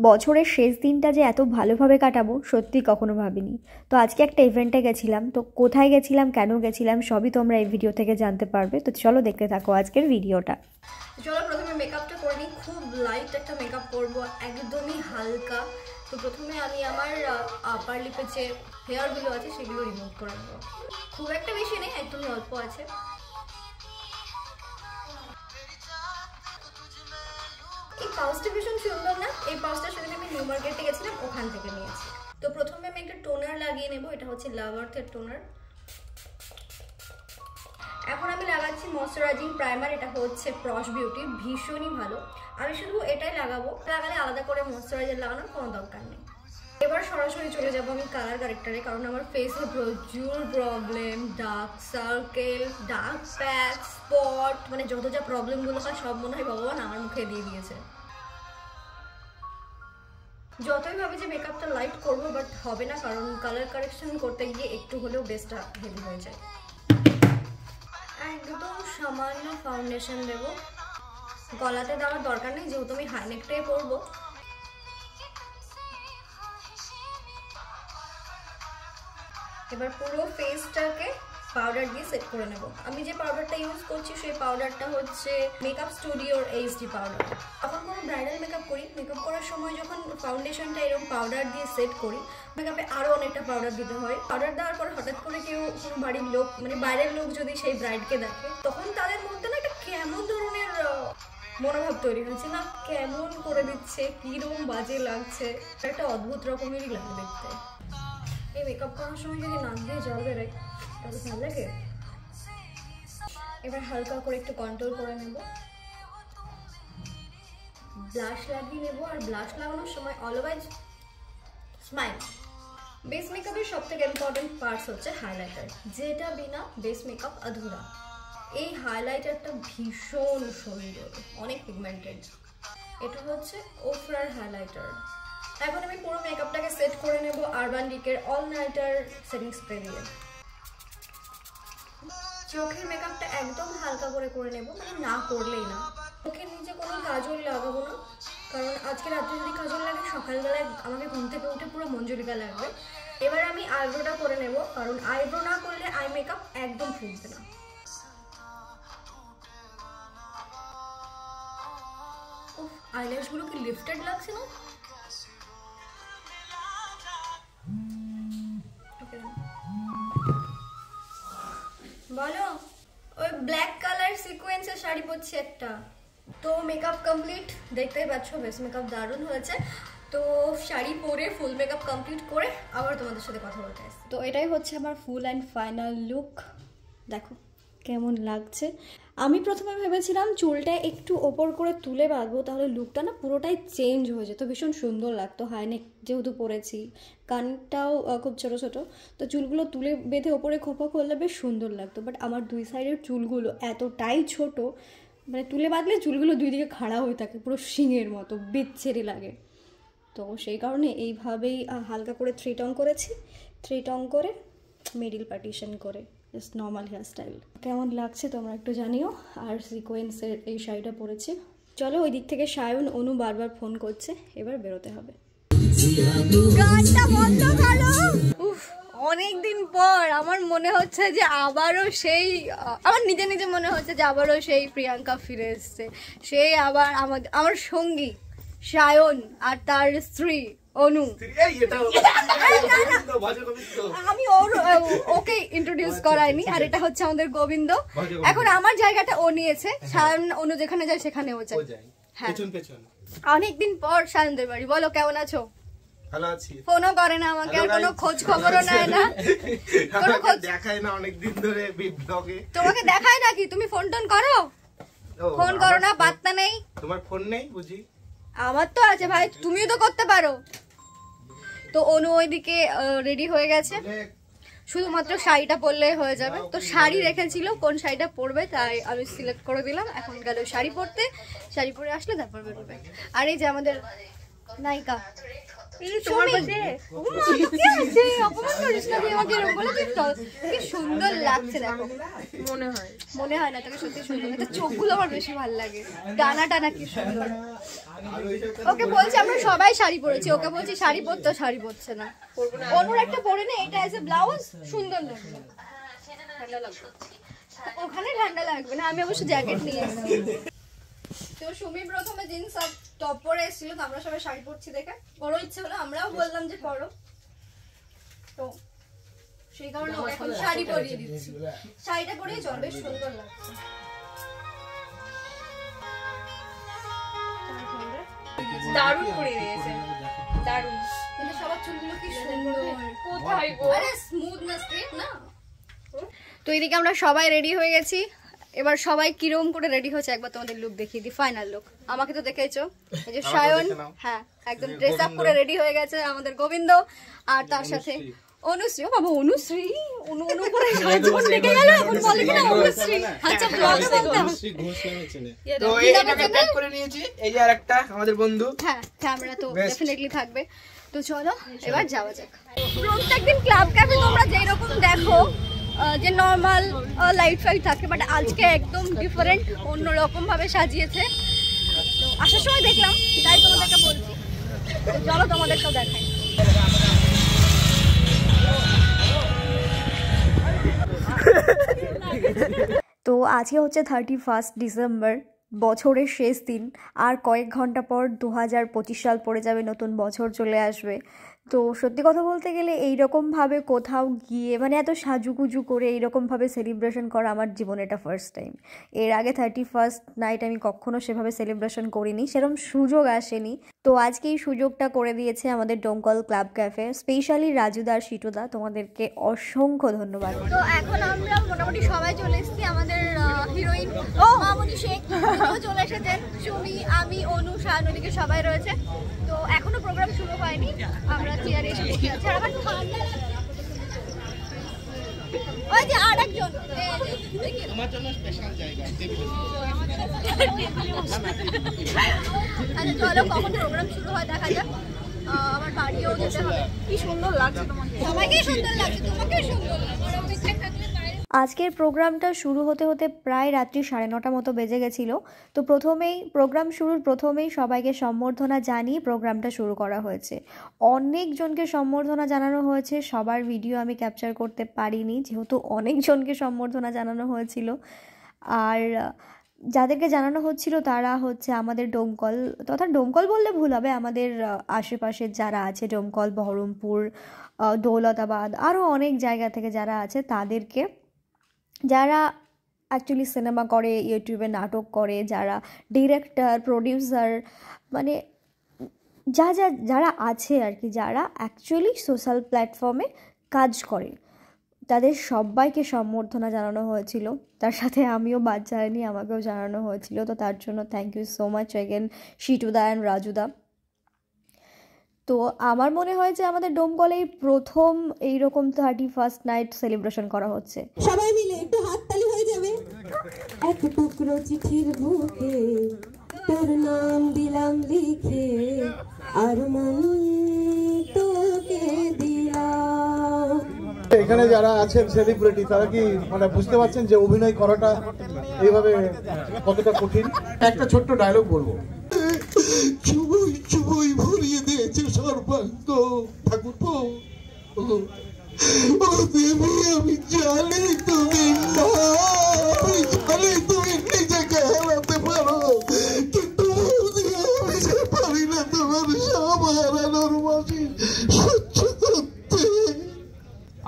বছরের শেষ দিনটা যে এত ভালোভাবে কাটাবো সত্যি কখনো ভাবিনি। তো আজকে একটা ইভেন্টে গেছিলাম, তো কোথায় গেছিলাম, কেন গেছিলাম সবই তোমরা এই ভিডিও থেকে জানতে পারবে। তো চলো দেখতে থাকো আজকের ভিডিওটা। চলো প্রথমে মেকআপটা করে নিই। খুব লাইট একটা মেকআপ করবো, একদমই হালকা। তো প্রথমে আমি আমার আপার লিপে যে হেয়ারগুলো আছে সেগুলো রিমুভ করে নেবো। খুব একটা বেশি নেই, একদমই অল্প আছে। এই পাউচটা ভীষণ সুন্দর না? এই পাউচটা সেদিন আমি নিউ মার্কেটে গেছিলাম, ওখান থেকে নিয়েছি। তো প্রথমে আমি একটা টোনার লাগিয়ে নেবো, এটা হচ্ছে লাভ আর্থের টোনার। এখন আমি লাগাচ্ছি ময়শ্চারাইজিং প্রাইমার, এটা হচ্ছে প্রশ বিউটি, ভীষণই ভালো। আমি শুধু এটাই লাগাবো, লাগালে আলাদা করে ময়শ্চারাইজার লাগানোর কোনো দরকার নেই। এবার সরাসরি চলে যাবো আমি কালার কারেক্টারে, কারণ আমার ফেসে প্রচুর প্রবলেম, ডার্ক সার্কেল, ডার্ক প্যাচ, স্পট, মানে যত যা প্রবলেমগুলো হয় সব মনে হয় ভগবান আমার মুখে দিয়ে দিয়েছে। যতই ভাবি যে মেকআপটা লাইট করবো, বাট হবে না, কারণ কালার কারেকশন করতে গিয়ে একটু হলেও বেসটা হেভি হয়ে যায়। একদম সামান্য ফাউন্ডেশন দেবো, গলাতে দেওয়ার দরকার নেই যেহেতু আমি হাইনেকটাই পরবো। এবার পুরো ফেসটাকে পাউডার দিয়ে সেট করে নেব। আমি যে পাউডারটা ইউজ করছি সেই পাউডারটা হচ্ছে মেকআপ স্টুডিওর এইচডি পাউডার। যখন কোনো ব্রাইডাল মেকআপ করি, মেকআপ করার সময় যখন ফাউন্ডেশনটা এরকম পাউডার দিয়ে সেট করি, মেকআপে আরও অনেকটা পাউডার দিতে হয়। পাউডার দেওয়ার পর হঠাৎ করে কেউ কোনো বাড়ির লোক, মানে বাইরের লোক যদি সেই ব্রাইডকে দেখে, তখন তাদের মধ্যে না একটা কেমন ধরনের মনোভাব তৈরি হয়েছে, না কেমন করে দিচ্ছে, কিরকম বাজে লাগছে, একটা অদ্ভুত রকমেরই লাগে দেখতে। এই মেকআপ করার সময় যদি নাক দিয়ে জল বেরোয় তাহলে ভালো লাগে। এবার হালকা করে একটু কন্ট্রোল করে নেব, ব্লাশ লাগিয়ে নেব। আর ব্লাশ লাগানোর সময় অলওয়েজ স্মাইল। বেস মেকআপের সব থেকে ইম্পর্টেন্ট পার্টস হচ্ছে হাইলাইটার, যেটা বিনা বেস মেকআপ আধুরা। এই হাইলাইটারটা ভীষণ সুন্দর, অনেক পিগমেন্টেড। এটা হচ্ছে ওফরার হাইলাইটার। এখন আমি পুরো মেকআপটাকে সেট করে নেব আরবান ডিকের অল নাইটার সেটিং স্প্রে দিয়ে। চোখের মেকআপটা একদম হালকা করে নেব, মানে না করলেই না। চোখের নিচে কোনো কাজল লাগাবো না, কারণ আজকে রাত্রে যদি কাজল লাগে সকালবেলায় আমাকে ঘুম থেকে উঠে পুরো মঞ্জুরিকা লাগবে। এবার আমি আইব্রোটা করে নেব, কারণ আইব্রো না করলে আই মেকআপ একদম ফুটবে না। আইল্যাশগুলো কি লিফটেড লাগছে না? বলো। ওই ব্ল্যাক কালার সিকোয়েন্সের শাড়ি পরছি একটা। তো মেকআপ কমপ্লিট, দেখতেই পাচ্ছ বেস মেকআপ দারুণ হয়েছে। তো শাড়ি পরে ফুল মেকআপ কমপ্লিট করে আবার তোমাদের সাথে কথা বলতে আসছি। তো এটাই হচ্ছে আমার ফুল অ্যান্ড ফাইনাল লুক। দেখো কেমন লাগছে। আমি প্রথমে ভেবেছিলাম চুলটা একটু ওপর করে তুলে বাঁধবো, তাহলে লুকটা না পুরোটাই চেঞ্জ হয়ে যেত, ভীষণ সুন্দর লাগতো। হাইনেক যেহেতু পরেছি, কানটাও খুব ছোটো ছোটো, তো চুলগুলো তুলে বেঁধে ওপরে খোপা করলে বেশ সুন্দর লাগতো। বাট আমার দুই সাইডের চুলগুলো এতটাই ছোট, মানে তুলে বাঁধলে চুলগুলো দুই দিকে খাড়া হয়ে থাকে, পুরো শিঙের মতো বিচ্ছিরি লাগে। তো সেই কারণে এইভাবেই হালকা করে থ্রি টং করে মিডিল পার্টিশন করে জাস্ট নর্মাল হেয়ার স্টাইল। কেমন লাগছে তোমরা একটু জানিও। আর সিকোয়েন্সের এই শাড়িটা পরেছি। চলো, ওই দিক থেকে সায়ন অনু বারবার ফোন করছে, এবার বেরোতে হবে। অনেকদিন পর আমার মনে হচ্ছে যে আবারও সেই, আমার নিজে নিজে মনে হচ্ছে যে আবারও সেই প্রিয়াঙ্কা ফিরে এসছে। সেই আবার আমার সঙ্গী সায়ন আর তার স্ত্রী অনু। আমি ওকে ইন্ট্রোডিউস করাইনি, আর এটা হচ্ছে আমাদের গোবিন্দ। এখন আমার জায়গাটা ও নিয়েছে। সায়ন অনু যেখানে যায় সেখানে ও যায়। হ্যাঁ, অনেকদিন পর সায়নদের বাড়ি। বলো কেমন আছো? ভালো আছি। ফোনও করে না আমাকে, আর কোনো খোঁজ খবরও নেয় না, কোনো খোঁজ দেখায় না অনেকদিন ধরে ব্লগে। তোমাকে দেখায় নাকি? তুমি ফোন টোন করো? ফোন করো না, পাত্তা নেই। তোমার ফোন নেই বুঝি? আমার তো আছে ভাই, তুমিও তো করতে পারো। তো অনু ওইদিকে রেডি হয়ে গেছে, শুধুমাত্র শাড়িটা পরলেই হয়ে যাবে। তো শাড়ি রেখেছিল, কোন শাড়িটা পরবে তাই আমি সিলেক্ট করে দিলাম। এখন গেল শাড়ি পরতে, শাড়ি পরে আসলে তারপর বেরোবে। আর এই যে আমাদের নায়িকা সুন্দর লাগছে দেখো, মনে হয় না তোকে সত্যি সুন্দর, চোখগুলো আমার বেশি ভালো লাগে, ডানা টানা কি সুন্দর। ওকে বলছি আমরা সবাই শাড়ি পরেছি, ওকে বলছি শাড়ি পরতে, শাড়ি পরছে না। অনুর একটা পরে না, এটা এজ এ ব্লাউজ সুন্দর লাগবে, ওখানে ঠান্ডা লাগবে না। আমি অবশ্য জ্যাকেট নিয়ে এসেছি। তো সুমি প্রথমে জিন্স আর টপ পরে এসেছিল, তো আমরা সবাই শাড়ি পরছি দেখে বড় ইচ্ছে হলো, আমরাও বললাম যে পরো, তো সেই কারণে এখন শাড়ি পরিয়ে দিচ্ছি। শাড়িটা পরিয়ে চল, বেশ সুন্দর লাগছে। দারুণ করে দিয়েছে, দারুণ। কিন্তু সবার চুলগুলো কি সুন্দর, কোথায় গো, আরে স্মুথ না স্ট্রেট না। তো এদিকে আমরা সবাই রেডি হয়ে গেছি, এবার সবাই কিরকম করে রেডি হচ্ছে একবার তোমাদের লুক দেখিয়ে দিই, ফাইনাল লুক। আমাকে তো দেখেছো, এই যে সায়ন, হ্যাঁ একদম ড্রেস আপ করে রেডি হয়ে গেছে আমাদের গোবিন্দ, আর তার সাথে অনুশ্রী। ও বাবা, অনুশ্রী, অনু করে জীবন দেখে গেল, এখন বলে কিনা অনুশ্রী। আচ্ছা ব্লগে বলতাম, তো এইটাকে ট্যাগ করে নিয়েছি, এই যে আরেকটা আমাদের বন্ধু। হ্যাঁ ক্যামেরা তো ডেফিনেটলি থাকবে। তো চলো এবার যাওয়া যাক। প্রত্যেকদিন ক্লাব ক্যাফে তোমরা যেই রকম দেখো যে নর্মাল লাইট ফাইট থাকে, বাট আজকে একদম ডিফারেন্ট, অন্যরকম ভাবে সাজিয়েছে। তো আসার সময় দেখলাম, তাই তোমাদেরকে বলছি। তো চলো তোমাদেরকেও দেখাই। তো আজকে হচ্ছে 31 ডিসেম্বর, বছরের শেষ দিন। আর কয়েক ঘন্টা পর 2025 সাল পড়ে যাবে, নতুন বছর চলে আসবে। তো সত্যি কথা বলতে গেলে এইরকমভাবে কোথাও গিয়ে মানে এত সাজুগুজু করে এইরকমভাবে সেলিব্রেশন করা আমার জীবনে এটা ফার্স্ট টাইম। এর আগে 31st নাইট আমি কখনো সেভাবে সেলিব্রেশন করিনি, সেরকম সুযোগ আসেনি। তো আজকে এই সুযোগটা করে দিয়েছে আমাদের ডোমকল ক্লাব ক্যাফে, স্পেশালি রাজুদা আর শিটুদা, তোমাদেরকে অসংখ্য ধন্যবাদ। তো এখন আমরা মোটামুটি সবাই চলে এসেছি, আমাদের হিরোইন মামনি শেখ চলে এসেছেন, সুমি, আমি, অনু, শাহানুদিকে সবাই রয়েছে। তো এখনো প্রোগ্রাম শুরু হয়নি, আমরা চেয়ারে এসে বসে আছি। আর আমার ঠান্ডা লাগছে, ওই যে আরেকজন আমার জন্য স্পেশাল জায়গা। আচ্ছা চলো, কখন প্রোগ্রাম শুরু হয় দেখা যাক। আমার বাড়িও যেতে হবে। কি সুন্দর লাগছে তোমাকে, সবাইকে সুন্দর লাগছে, তোমাকেও সুন্দর লাগছে। আজকের প্রোগ্রামটা শুরু হতে হতে প্রায় রাত্রি 9:30 মতো বেজে গেছিলো। তো প্রোগ্রাম শুরুর প্রথমেই সবাইকে সম্বর্ধনা জানিয়ে প্রোগ্রামটা শুরু করা হয়েছে। অনেকজনকে সম্বর্ধনা জানানো হয়েছে, সবার ভিডিও আমি ক্যাপচার করতে পারিনি যেহেতু অনেকজনকে সম্বর্ধনা জানানো হয়েছিল। আর যাদেরকে জানানো হচ্ছিল তারা হচ্ছে আমাদের ডোমকল, তথা ডোমকল বললে ভুল হবে, আমাদের আশেপাশের যারা আছে, ডোমকল, বহরমপুর, দৌলতাবাদ, আরও অনেক জায়গা থেকে যারা আছে তাদেরকে, যারা অ্যাকচুয়ালি সিনেমা করে, ইউটিউবে নাটক করে, যারা ডিরেক্টর, প্রডিউসার, মানে যারা আছে আর কি, যারা অ্যাকচুয়ালি সোশ্যাল প্ল্যাটফর্মে কাজ করে, তাদের সবাইকে সম্বর্ধনা জানানো হয়েছিল। তার সাথে আমিও বাদ যাইনি, আমাকেও জানানো হয়েছিল। তো তার জন্য thank you so much again শিটুদা অ্যান্ড রাজুদা। তো আমার মনে হয় যে আমাদের ডোমকলেই প্রথম এইরকম 31st নাইট সেলিব্রেশন করা হচ্ছে। সবাই মিলে একটু হাততালি হয়ে যাবে। এক টুকরো চিঠির বুকে তোর নাম দিলাম লিখে, আর মন তোকে দিলাম। এখানে যারা আছেন সেলিব্রিটি, তারা কি মানে বুঝতে পারছেন যে অভিনয় করাটা এইভাবে কতটা কঠিন? একটা ছোট্ট ডায়লগ বলবো। চুবই চুবই ভরিয়ে দিয়েছে সর্বাঙ্গ ঠাকুরপো, ও দেবী আমি জানি তুমি না, আমি জানি তুমি নিজেকে হারাতে পারো, কিন্তু আমি যে পারি না তোমার সব হারানোর মাঝে সহ্য করতে।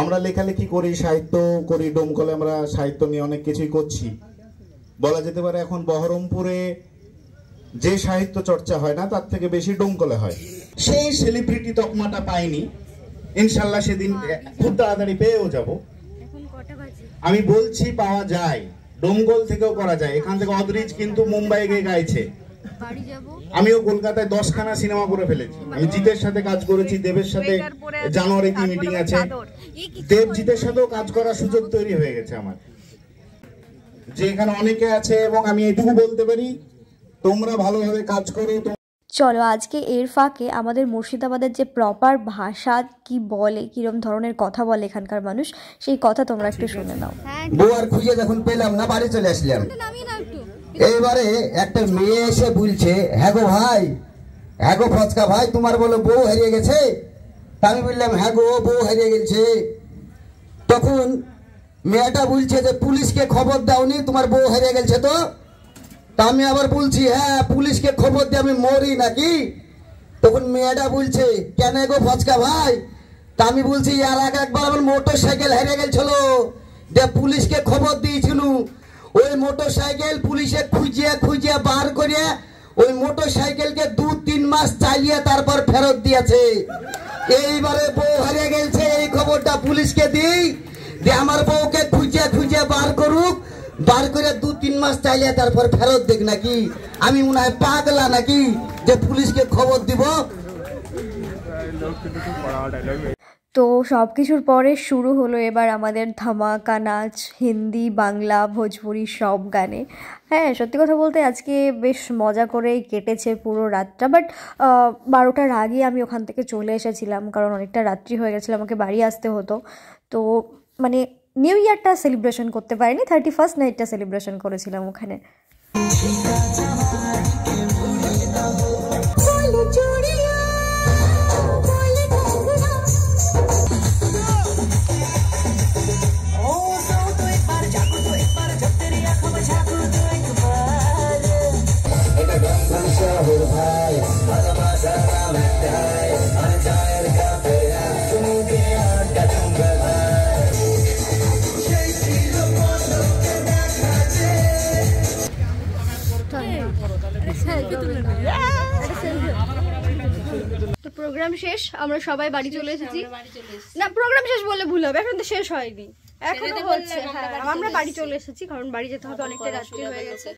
আমরা লেখালেখি করি, সাহিত্য করি, ডোমকলে আমরা সাহিত্য নিয়ে অনেক কিছুই করছি। বলা যেতে পারে এখন বহরমপুরে যে সাহিত্য চর্চা হয় না তার থেকে বেশি ডোমকলে হয়। সেই সেলিব্রিটি তকমাটা পাইনি, ইনশাল্লাহ সেদিন খুব তাড়াতাড়ি পেয়েও যাব। আমি বলছি পাওয়া যায়, ডোমকল থেকেও করা যায়। এখান থেকে অদ্রিজ কিন্তু মুম্বাই গিয়ে গাইছে, আমিও কলকাতায় 10খানা সিনেমা করে ফেলেছি। আমি জিতের সাথে কাজ করেছি, দেবের সাথে জানুয়ারিতে মিটিং আছে, দেবজিতের সাথেও কাজ করার সুযোগ তৈরি হয়ে গেছে আমার, যে এখানে অনেকে আছে। এবং আমি এটুকু বলতে পারি, তোমরা ভালোভাবে কাজ করো। চলো আজকে এর ফাঁকে আমাদের মুর্শিদাবাদের যে প্রপার ভাষা কি বলে, কিরম ধরনের কথা বলে এখানকার মানুষ, সেই কথা তোমরা একটু শুনে নাও। বউ আর খুঁজে যখন পেলাম না, বাড়ি চলে আসলাম। এইবারে একটা মেয়ে এসে বলছে, হ্যাঁ গো ভাই, হ্যাঁ গো ফচকা ভাই, তোমার বলো বউ হারিয়ে গেছে? আমি বললাম হ্যাঁ গো, বউ হারিয়ে গেছে। তখন মেয়েটা বলছে যে পুলিশকে খবর দাওনি, তোমার বউ হারিয়ে গেছে তো? তা আমি আবার বলছি হ্যাঁ, পুলিশকে খবর দিয়ে আমি মরি নাকি? তখন মেয়েটা বলছে কেন গো ফচকা ভাই? তা আমি বলছি আর একবার আমার মোটর সাইকেল হারিয়ে গেছিল, যে পুলিশকে খবর দিয়েছিল। ওই মোটর সাইকেল পুলিশে খুঁজিয়ে খুঁজিয়ে বার করে ওই মোটর সাইকেলকে 2-3 মাস চালিয়ে তারপর ফেরত দিয়েছে। এইবারে বউ হারিয়ে গেছে, এই খবরটা পুলিশকে দিই, যে আমার বউকে খুঁজিয়ে খুঁজিয়ে বার করুক, বার করে 2-3 মাস চালিয়ে তারপর ফেরত দেখ নাকি? আমি মনে হয় পাগলা নাকি যে পুলিশকে খবর দিব? তো সব কিছুর পরে শুরু হলো এবার আমাদের ধামাকা নাচ, হিন্দি, বাংলা, ভোজপুরি সব গানে। হ্যাঁ, সত্যি কথা বলতে আজকে বেশ মজা করেই কেটেছে পুরো রাতটা। বাট 12টার আগে আমি ওখান থেকে চলে এসেছিলাম, কারণ অনেকটা রাত্রি হয়ে গেছিলো, আমাকে বাড়ি আসতে হতো। তো মানে নিউ ইয়ারটা সেলিব্রেশন করতে পারিনি, 31st নাইটটা সেলিব্রেশন করেছিলাম ওখানে। তো প্রোগ্রাম শেষ, আমরা সবাই বাড়ি চলে এসেছি। না, প্রোগ্রাম শেষ বললে ভুল হবে, এখন তো শেষ হয়নি, এখনো হচ্ছে। হ্যাঁ, আমরা বাড়ি চলে এসেছি, কারণ বাড়ি যেতে হবে, অনেকটা রাত্রি হয়ে গেছে।